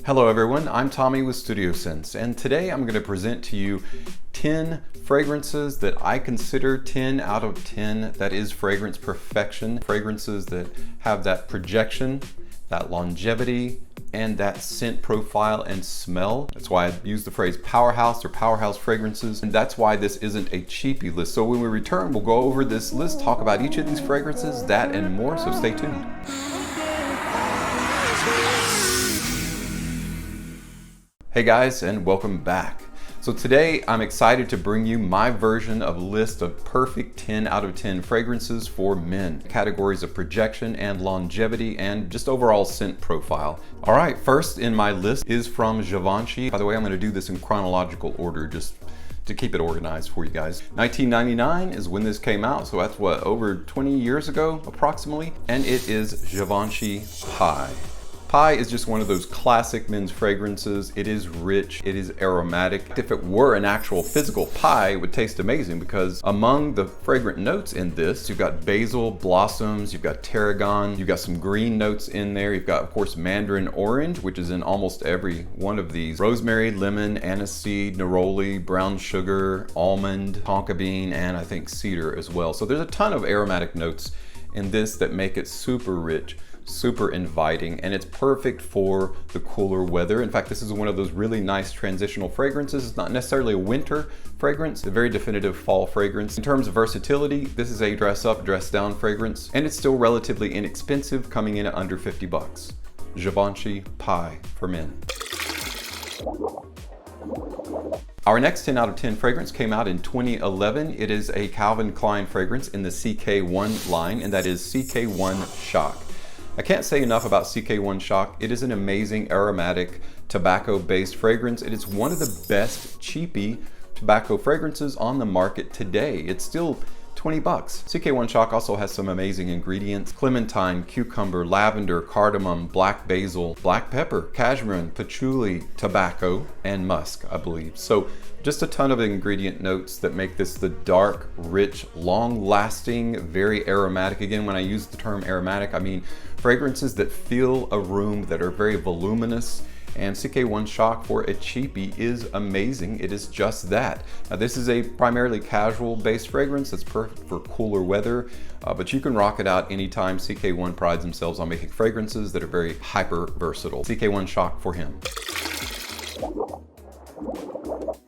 Hello everyone, I'm Tommy with Studio Sense, and today I'm going to present to you 10 fragrances that I consider 10 out of 10 that is fragrance perfection. Fragrances that have that projection, that longevity, and that scent profile and smell. That's why I use the phrase powerhouse or powerhouse fragrances, and that's why this isn't a cheapie list. So when we return, we'll go over this list, talk about each of these fragrances, that and more, so stay tuned. Hey guys, and welcome back. So today I'm excited to bring you my version of a list of perfect 10 out of 10 fragrances for men. Categories of projection and longevity and just overall scent profile. All right, first in my list is from Givenchy. By the way, I'm gonna do this in chronological order just to keep it organized for you guys. 1999 is when this came out, so that's what, over 20 years ago approximately? And it is Givenchy Pie. Pie is just one of those classic men's fragrances. It is rich, it is aromatic. If it were an actual physical pie, it would taste amazing because among the fragrant notes in this, you've got basil, blossoms, you've got tarragon, you've got some green notes in there. You've got, of course, mandarin orange, which is in almost every one of these. Rosemary, lemon, aniseed, neroli, brown sugar, almond, tonka bean, and I think cedar as well. So there's a ton of aromatic notes in this that make it super rich, super inviting, and it's perfect for the cooler weather. In fact, this is one of those really nice transitional fragrances. It's not necessarily a winter fragrance, it's a very definitive fall fragrance. In terms of versatility, this is a dress up, dress down fragrance, and it's still relatively inexpensive, coming in at under 50 bucks. Givenchy Pie for men. Our next 10 out of 10 fragrance came out in 2011. It is a Calvin Klein fragrance in the CK1 line, and that is CK1 Shock. I can't say enough about CK1 Shock. It is an amazing aromatic tobacco-based fragrance. It is one of the best cheapy tobacco fragrances on the market today. It's still 20 bucks. CK1 Shock also has some amazing ingredients: clementine, cucumber, lavender, cardamom, black basil, black pepper, cashmere, patchouli, tobacco, and musk, I believe. So just a ton of ingredient notes that make this the dark, rich, long-lasting, very aromatic. Again, when I use the term aromatic, I mean fragrances that fill a room, that are very voluminous. And CK1 Shock for a cheapie is amazing. It is just that. Now, this is a primarily casual based fragrance that's perfect for cooler weather, but you can rock it out anytime. CK1 prides themselves on making fragrances that are very hyper versatile. CK1 Shock for him.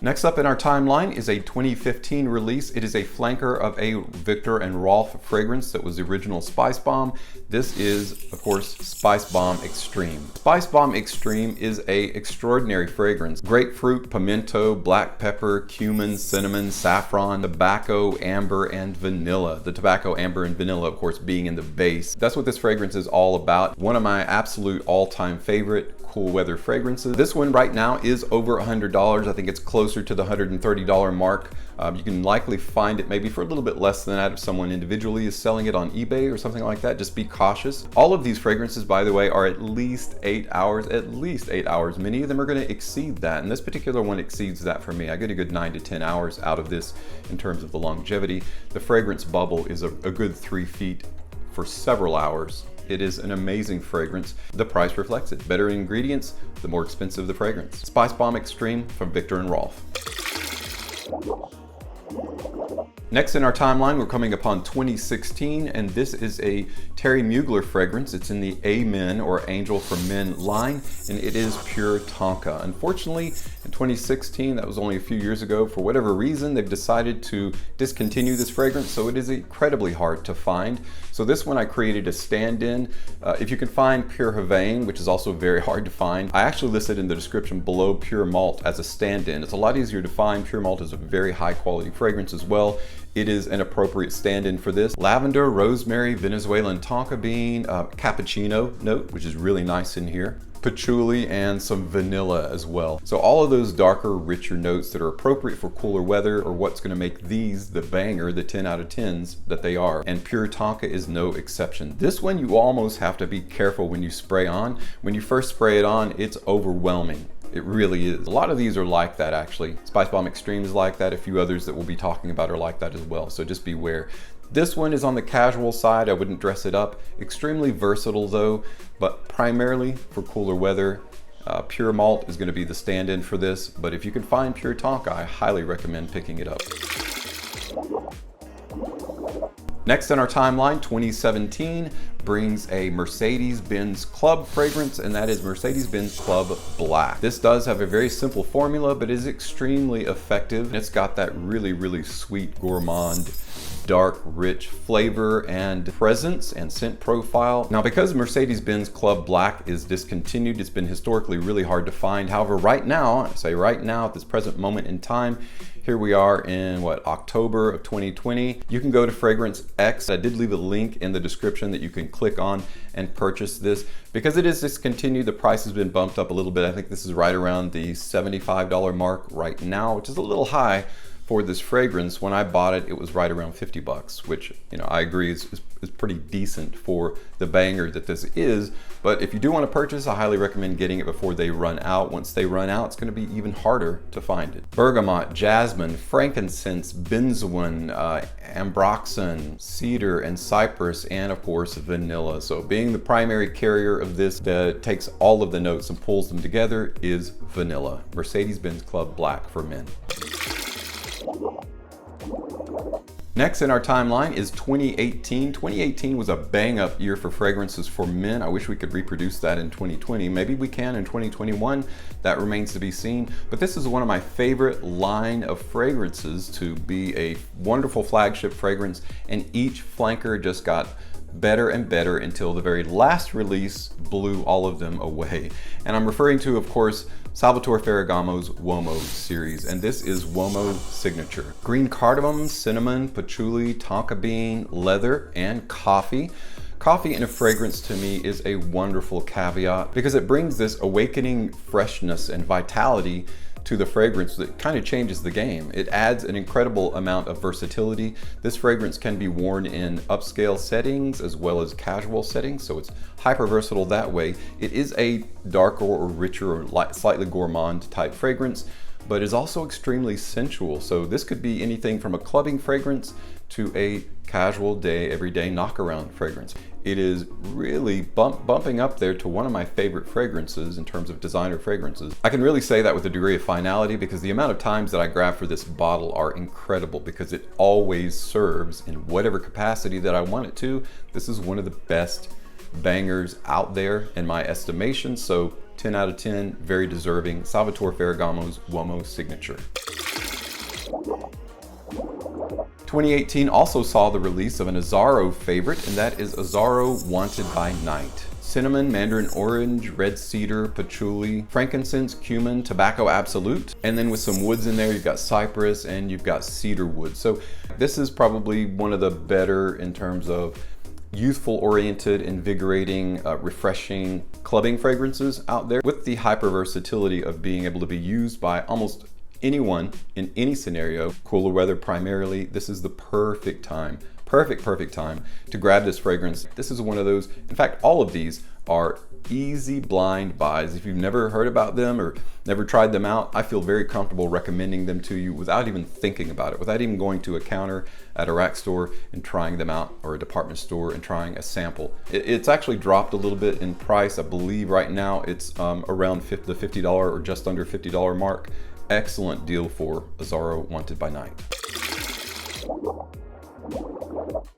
Next up in our timeline is a 2015 release. It is a flanker of a Viktor and Rolf fragrance that was the original Spicebomb. This is, of course, Spicebomb Extreme. Spicebomb Extreme is a extraordinary fragrance. Grapefruit, pimento, black pepper, cumin, cinnamon, saffron, tobacco, amber, and vanilla. The tobacco, amber, and vanilla, of course, being in the base. That's what this fragrance is all about. One of my absolute all-time favorite cool weather fragrances. This one right now is over $100. I think it's closer to the $130 mark. You can likely find it maybe for a little bit less than that if someone individually is selling it on eBay or something like that. Just be cautious. All of these fragrances, by the way, are at least 8 hours, at least 8 hours. Many of them are going to exceed that, and this particular one exceeds that for me. I get a good 9 to 10 hours out of this in terms of the longevity. The fragrance bubble is a good 3 feet for several hours. It is an amazing fragrance. The price reflects it. Better ingredients, the more expensive the fragrance. Spicebomb Extreme from Viktor and Rolf. Next in our timeline, we're coming upon 2016, and this is a Terry Mugler fragrance. It's in the Amen or Angel for Men line, and it is pure Tonka. Unfortunately, in 2016, that was only a few years ago, for whatever reason, they've decided to discontinue this fragrance, so it is incredibly hard to find. So this one I created a stand-in. If you can find Pure Havane, which is also very hard to find, I actually listed in the description below Pure Malt as a stand-in. It's a lot easier to find. Pure Malt is a very high quality fragrance as well. It is an appropriate stand-in for this. Lavender, rosemary, Venezuelan tonka bean, cappuccino note, which is really nice in here. Patchouli and some vanilla as well. So all of those darker, richer notes that are appropriate for cooler weather are what's going to make these the banger, the 10 out of 10s that they are. And pure Tonka is no exception. This one you almost have to be careful when you spray on. When you first spray it on, it's overwhelming. It really is. A lot of these are like that actually. Spicebomb Extreme is like that. A few others that we'll be talking about are like that as well. So just beware. This one is on the casual side. I wouldn't dress it up. Extremely versatile though, but primarily for cooler weather. Pure malt is going to be the stand-in for this, but if you can find pure Tonka, I highly recommend picking it up. Next on our timeline, 2017 brings a Mercedes-Benz Club fragrance, and that is Mercedes-Benz Club Black. This does have a very simple formula, but is extremely effective. And it's got that really sweet, gourmand, dark, rich flavor and presence and scent profile. Now, because Mercedes-Benz Club Black is discontinued, it's been historically really hard to find. However, right now, I say right now, at this present moment in time, here we are in October of 2020. You can go to Fragrance X. I did leave a link in the description that you can click on and purchase this. Because it is discontinued, the price has been bumped up a little bit. I think this is right around the $75 mark right now, which is a little high for this fragrance. When I bought it, it was right around 50 bucks, which, you know, I agree is pretty decent for the banger that this is. But if you do want to purchase, I highly recommend getting it before they run out. Once they run out, it's going to be even harder to find it. Bergamot, jasmine, frankincense, benzoin, ambroxan, cedar, and cypress, and of course vanilla. So being the primary carrier of this that takes all of the notes and pulls them together is vanilla. Mercedes-Benz Club Black for men. Next in our timeline is 2018. 2018 was a bang up year for fragrances for men. I wish we could reproduce that in 2020. Maybe we can in 2021. That remains to be seen. But this is one of my favorite line of fragrances to be a wonderful flagship fragrance, and each flanker just got better and better until the very last release blew all of them away. And I'm referring to, of course, Salvatore Ferragamo's UOMO series, and this is UOMO Signature. Green cardamom, cinnamon, patchouli, tonka bean, leather, and coffee. Coffee in a fragrance to me is a wonderful caveat because it brings this awakening freshness and vitality to the fragrance that kind of changes the game. It adds an incredible amount of versatility. This fragrance can be worn in upscale settings as well as casual settings, so it's hyper versatile that way. It is a darker or richer or slightly gourmand type fragrance, but is also extremely sensual. So this could be anything from a clubbing fragrance to a casual day, everyday knockaround fragrance. It is really bumping up there to one of my favorite fragrances in terms of designer fragrances. I can really say that with a degree of finality because the amount of times that I grab for this bottle are incredible because it always serves in whatever capacity that I want it to. This is one of the best bangers out there in my estimation, so 10 out of 10, very deserving. Salvatore Ferragamo's UOMO Signature. 2018 also saw the release of an Azzaro favorite, and that is Azzaro Wanted by Night. Cinnamon, mandarin orange, red cedar, patchouli, frankincense, cumin, tobacco absolute, and then with some woods in there, you've got cypress and you've got cedar wood. So this is probably one of the better in terms of youthful oriented, invigorating, refreshing clubbing fragrances out there with the hyper versatility of being able to be used by almost anyone in any scenario. Cooler weather primarily, this is the perfect time to grab this fragrance. This is one of those, in fact, all of these are easy blind buys. If you've never heard about them or never tried them out, I feel very comfortable recommending them to you without even thinking about it, without even going to a counter at a rack store and trying them out, or a department store and trying a sample. It's actually dropped a little bit in price. I believe right now it's around the $50 or just under $50 mark. Excellent deal for Azzaro Wanted by Night.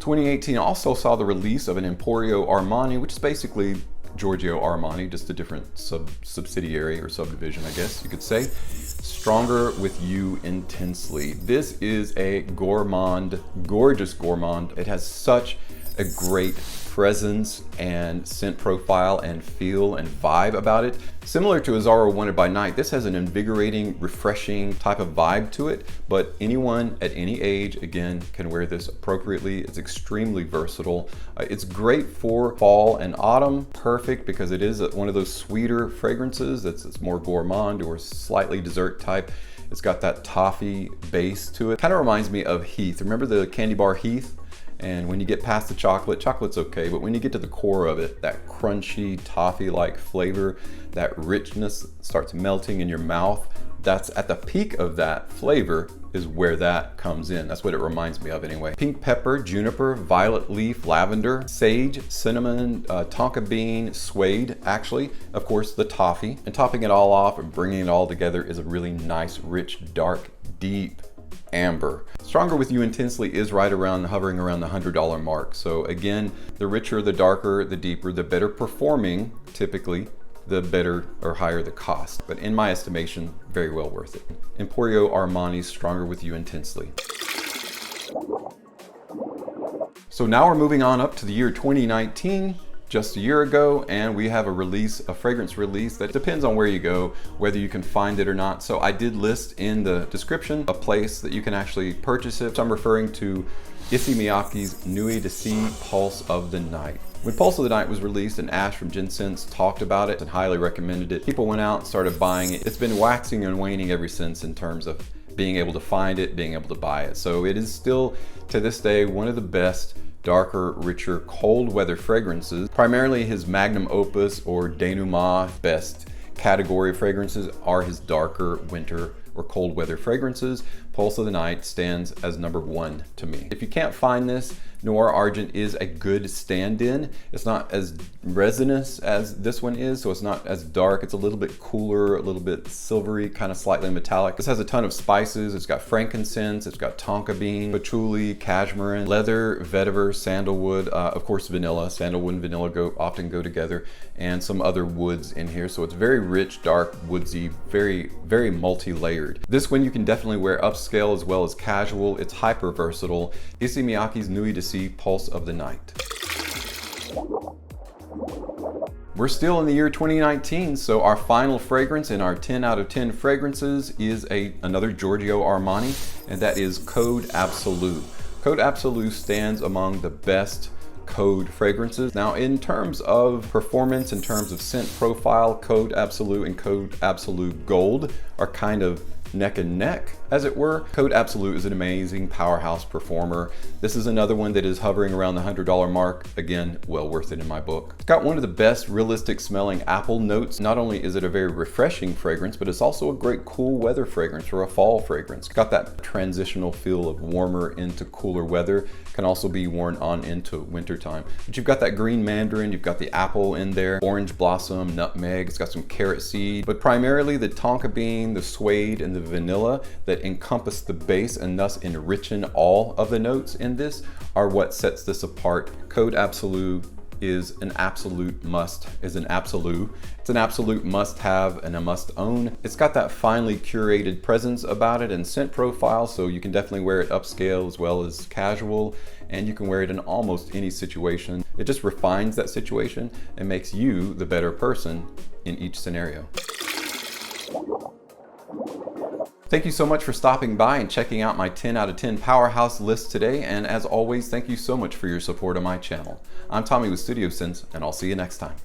2018 also saw the release of an Emporio Armani, which is basically Giorgio Armani, just a different subsidiary or subdivision, I guess you could say. Stronger with You Intensely. This is a gourmand, gorgeous gourmand. It has such a great presence and scent profile and feel and vibe about it. Similar to Azzaro Wanted by Night, this has an invigorating, refreshing type of vibe to it, but anyone at any age, again, can wear this appropriately. It's extremely versatile. It's great for fall and autumn, perfect because it is one of those sweeter fragrances that's more gourmand or slightly dessert type. It's got that toffee base to it. Kind of reminds me of Heath. Remember the candy bar Heath? And when you get past the chocolate's okay, but when you get to the core of it, that crunchy, toffee-like flavor, that richness starts melting in your mouth, that's at the peak of that flavor is where that comes in. That's what it reminds me of anyway. Pink pepper, juniper, violet leaf, lavender, sage, cinnamon, tonka bean, suede, actually, of course, the toffee. And topping it all off and bringing it all together is a really nice, rich, dark, deep amber. Stronger With You Intensely is right around, hovering around the $100 mark. So again, the richer, the darker, the deeper, the better performing, typically, the better or higher the cost. But in my estimation, very well worth it. Emporio Armani's Stronger With You Intensely. So now we're moving on up to the year 2019, just a year ago, and we have a fragrance release that depends on where you go, whether you can find it or not. So I did list in the description a place that you can actually purchase it. So I'm referring to Issey Miyake's Nuit Pulse of the Night. When Pulse of the Night was released and Ash from Jensen's talked about it and highly recommended it, people went out and started buying it. It's been waxing and waning ever since in terms of being able to find it, being able to buy it. So it is still, to this day, one of the best darker, richer, cold weather fragrances. Primarily his magnum opus or denouement best category fragrances are his darker winter or cold weather fragrances. Pulse of the Night stands as #1 to me. If you can't find this, Noir Argent is a good stand-in. It's not as resinous as this one is, so it's not as dark. It's a little bit cooler, a little bit silvery, kind of slightly metallic. This has a ton of spices. It's got frankincense, it's got tonka bean, patchouli, cashmere, leather, vetiver, sandalwood, of course vanilla. Sandalwood and vanilla often go together, and some other woods in here. So it's very rich, dark, woodsy, very, very multi-layered. This one you can definitely wear upscale as well as casual. It's hyper versatile. Issey Miyake's Nuit Pulse of the Night. We're still in the year 2019, so our final fragrance in our 10 out of 10 fragrances is another Giorgio Armani, and that is Code Absolu. Code Absolu stands among the best Code fragrances. Now, in terms of performance, in terms of scent profile, Code Absolu and Code Absolu Gold are kind of neck and neck, as it were. Code Absolu is an amazing powerhouse performer. This is another one that is hovering around the $100 mark. Again, well worth it in my book. It's got one of the best realistic smelling apple notes. Not only is it a very refreshing fragrance, but it's also a great cool weather fragrance or a fall fragrance. It's got that transitional feel of warmer into cooler weather. Can also be worn on into wintertime. But you've got that green mandarin, you've got the apple in there, orange blossom, nutmeg, it's got some carrot seed, but primarily the tonka bean, the suede, and the vanilla that encompass the base and thus enrichen all of the notes in this are what sets this apart. Code Absolu is an absolute must, It's an absolute must have and a must own. It's got that finely curated presence about it and scent profile, so you can definitely wear it upscale as well as casual, and you can wear it in almost any situation. It just refines that situation and makes you the better person in each scenario. Thank you so much for stopping by and checking out my 10 out of 10 Powerhouse list today. And as always, thank you so much for your support on my channel. I'm Tommy with Studio Sense, and I'll see you next time.